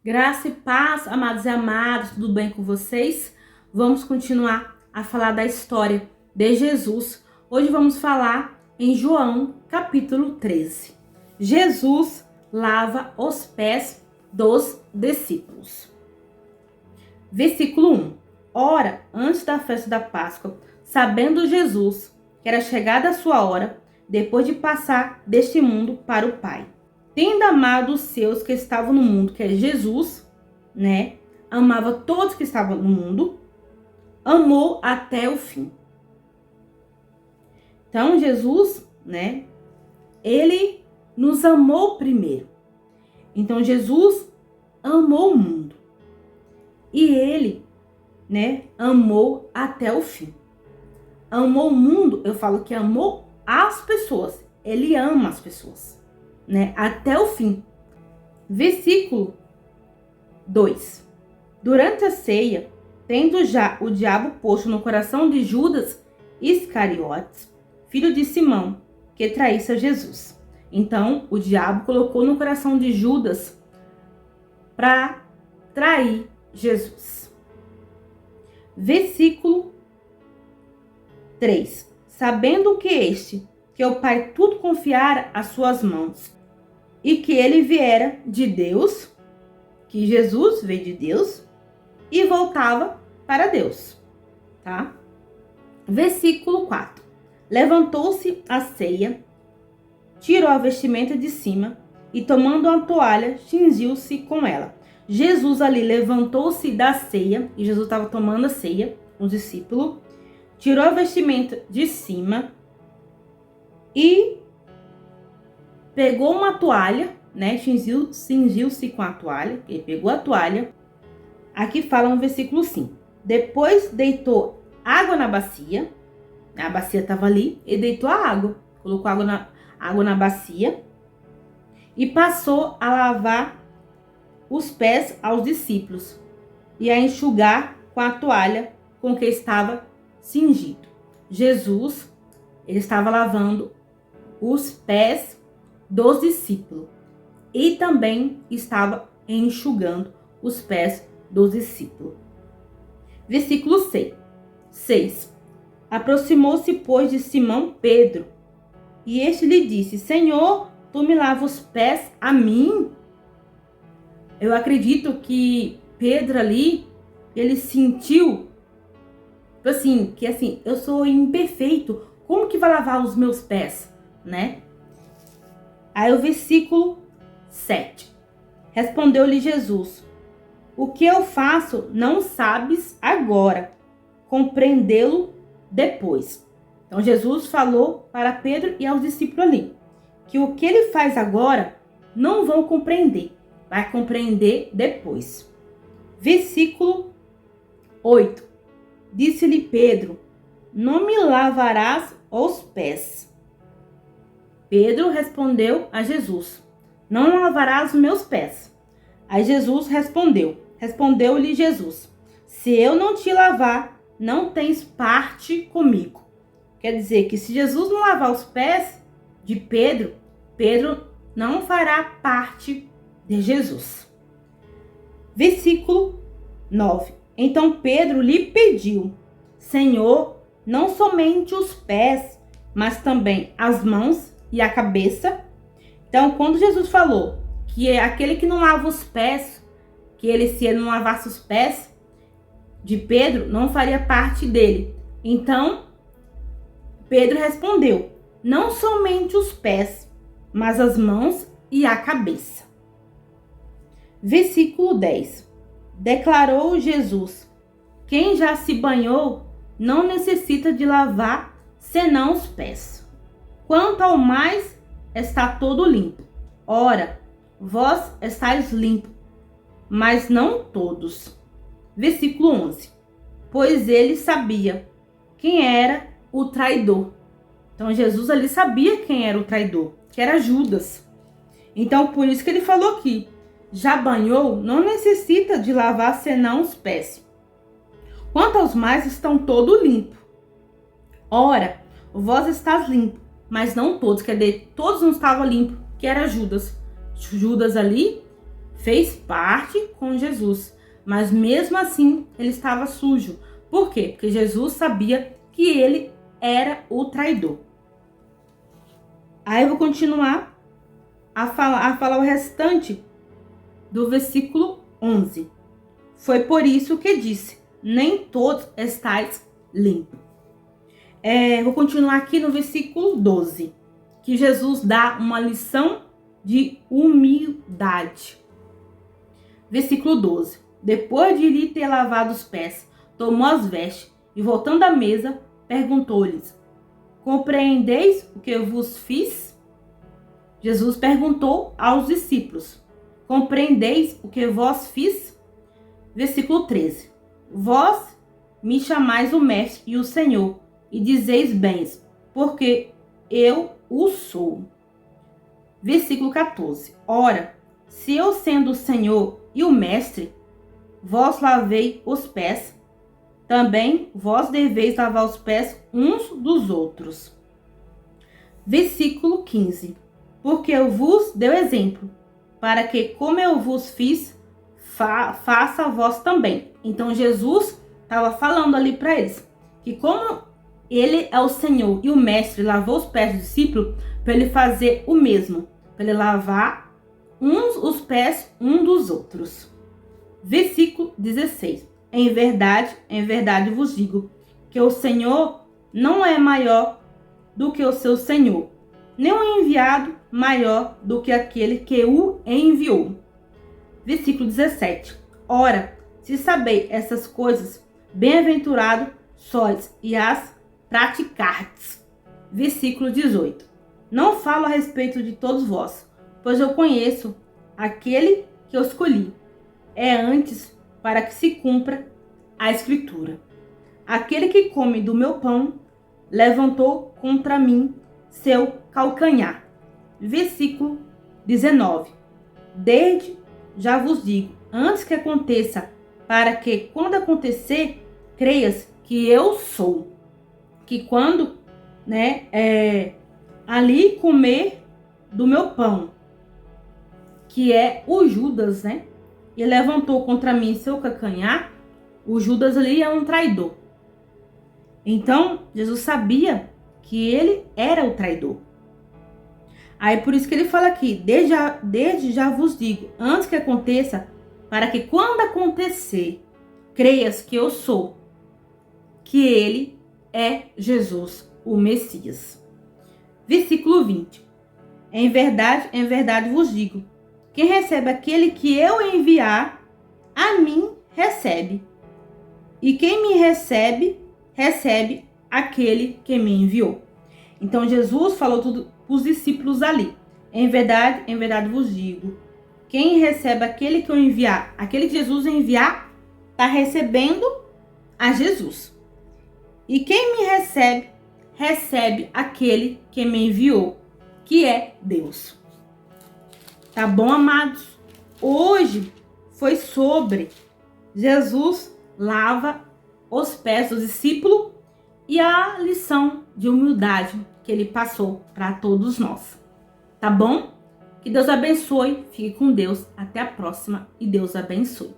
Graça e paz, amados e amadas, tudo bem com vocês? Vamos continuar a falar da história de Jesus. Hoje vamos falar em João, capítulo 13. Jesus lava os pés dos discípulos. Versículo 1. Ora, antes da festa da Páscoa, sabendo Jesus que era chegada a sua hora, depois de passar deste mundo para o Pai, tendo amado os seus que estavam no mundo, que é Jesus, né? Amava todos que estavam no mundo, amou até o fim. Então, Jesus, né? Ele nos amou primeiro. Então, Jesus amou o mundo. E ele, né? Amou até o fim. Amou o mundo, eu falo que amou as pessoas. Ele ama as pessoas, né? Até o fim. Versículo 2. Durante a ceia, tendo já o diabo posto no coração de Judas Iscariotes, filho de Simão, que traísse a Jesus. Então, o diabo colocou no coração de Judas para trair Jesus. Versículo 3. Sabendo que o Pai tudo confiara às suas mãos, e que ele viera de Deus, que Jesus veio de Deus e voltava para Deus, tá? Versículo 4. Levantou-se a ceia, tirou a vestimenta de cima e, tomando uma toalha, cingiu-se com ela. Jesus ali levantou-se da ceia, e Jesus estava tomando a ceia, os discípulos, tirou a vestimenta de cima e pegou uma toalha, né? Cingiu-se com a toalha. Ele pegou a toalha. Aqui fala no versículo 5. Depois deitou água na bacia. A bacia estava ali. Ele deitou a água. Colocou água na bacia. E passou a lavar os pés aos discípulos. E a enxugar com a toalha com que estava cingido. Jesus, ele estava lavando os pés dos discípulos e também estava enxugando os pés dos discípulos. Versículo 6. Aproximou-se, pois, de Simão Pedro, e este lhe disse: Senhor, tu me lavas os pés a mim? Eu acredito que Pedro ali, ele sentiu que eu sou imperfeito, como que vai lavar os meus pés, né? Aí o versículo 7. Respondeu-lhe Jesus: o que eu faço não sabes agora, compreendê-lo depois. Então Jesus falou para Pedro e aos discípulos ali, que o que ele faz agora não vão compreender, vai compreender depois. Versículo 8. Disse-lhe Pedro: não me lavarás os pés. Pedro respondeu a Jesus: não lavarás os meus pés. Aí Jesus respondeu-lhe Jesus: se eu não te lavar, não tens parte comigo. Quer dizer que se Jesus não lavar os pés de Pedro, Pedro não fará parte de Jesus. Versículo 9. Então Pedro lhe pediu: Senhor, não somente os pés, mas também as mãos e a cabeça. Então, quando Jesus falou que é aquele que não lava os pés, se ele não lavasse os pés de Pedro, não faria parte dele. Então, Pedro respondeu: não somente os pés, mas as mãos e a cabeça. Versículo 10. Declarou Jesus: quem já se banhou não necessita de lavar senão os pés. Quanto ao mais, está todo limpo. Ora, vós estáis limpos, mas não todos. Versículo 11. Pois ele sabia quem era o traidor. Então Jesus ali sabia quem era o traidor, que era Judas. Então por isso que ele falou aqui: já banhou, não necessita de lavar senão os pés. Quanto aos mais, estão todos limpos. Ora, vós estás limpo, mas não todos. Quer dizer, todos não estavam limpos, que era Judas. Judas ali fez parte com Jesus, mas mesmo assim ele estava sujo. Por quê? Porque Jesus sabia que ele era o traidor. Aí eu vou continuar a falar o restante do versículo 11. Foi por isso que disse: nem todos estáis limpos. Vou continuar aqui no versículo 12, que Jesus dá uma lição de humildade. Versículo 12. Depois de lhe ter lavado os pés, tomou as vestes e, voltando à mesa, perguntou-lhes: compreendeis o que vos fiz? Jesus perguntou aos discípulos: compreendeis o que vos fiz? Versículo 13. Vós me chamais o Mestre e o Senhor, e dizeis bens, porque eu o sou. Versículo 14. Ora, se eu sendo o Senhor e o Mestre, vós lavei os pés, também vós deveis lavar os pés uns dos outros. Versículo 15. Porque eu vos dei exemplo, para que, como eu vos fiz, faça vós também. Então Jesus estava falando ali para eles que, como ele é o Senhor e o Mestre, lavou os pés do discípulo, para ele fazer o mesmo, para ele lavar os pés um dos outros. Versículo 16. Em verdade vos digo, que o Senhor não é maior do que o seu Senhor, nem o enviado maior do que aquele que o enviou. Versículo 17. Ora, se sabeis essas coisas, bem-aventurado sois e as praticardes. Versículo 18. Não falo a respeito de todos vós, pois eu conheço aquele que eu escolhi. É antes para que se cumpra a Escritura. Aquele que come do meu pão levantou contra mim seu calcanhar. Versículo 19. Desde já vos digo, antes que aconteça, para que quando acontecer, creias que eu sou. Que quando, ali comer do meu pão, que é o Judas, e levantou contra mim seu calcanhar, o Judas ali é um traidor. Então, Jesus sabia que ele era o traidor. Aí por isso que ele fala aqui, desde já vos digo, antes que aconteça, para que quando acontecer, creias que eu sou, que ele é Jesus, o Messias. Versículo 20. Em verdade vos digo, quem recebe aquele que eu enviar, a mim recebe. E quem me recebe, recebe aquele que me enviou. Então Jesus falou tudo para os discípulos ali. Em verdade vos digo, quem recebe aquele que eu enviar, aquele que Jesus enviar, está recebendo a Jesus. E quem me recebe, recebe aquele que me enviou, que é Deus. Tá bom, amados? Hoje foi sobre Jesus lava os pés do discípulo e a lição de humildade que ele passou para todos nós. Tá bom? Que Deus abençoe, fique com Deus, até a próxima e Deus abençoe.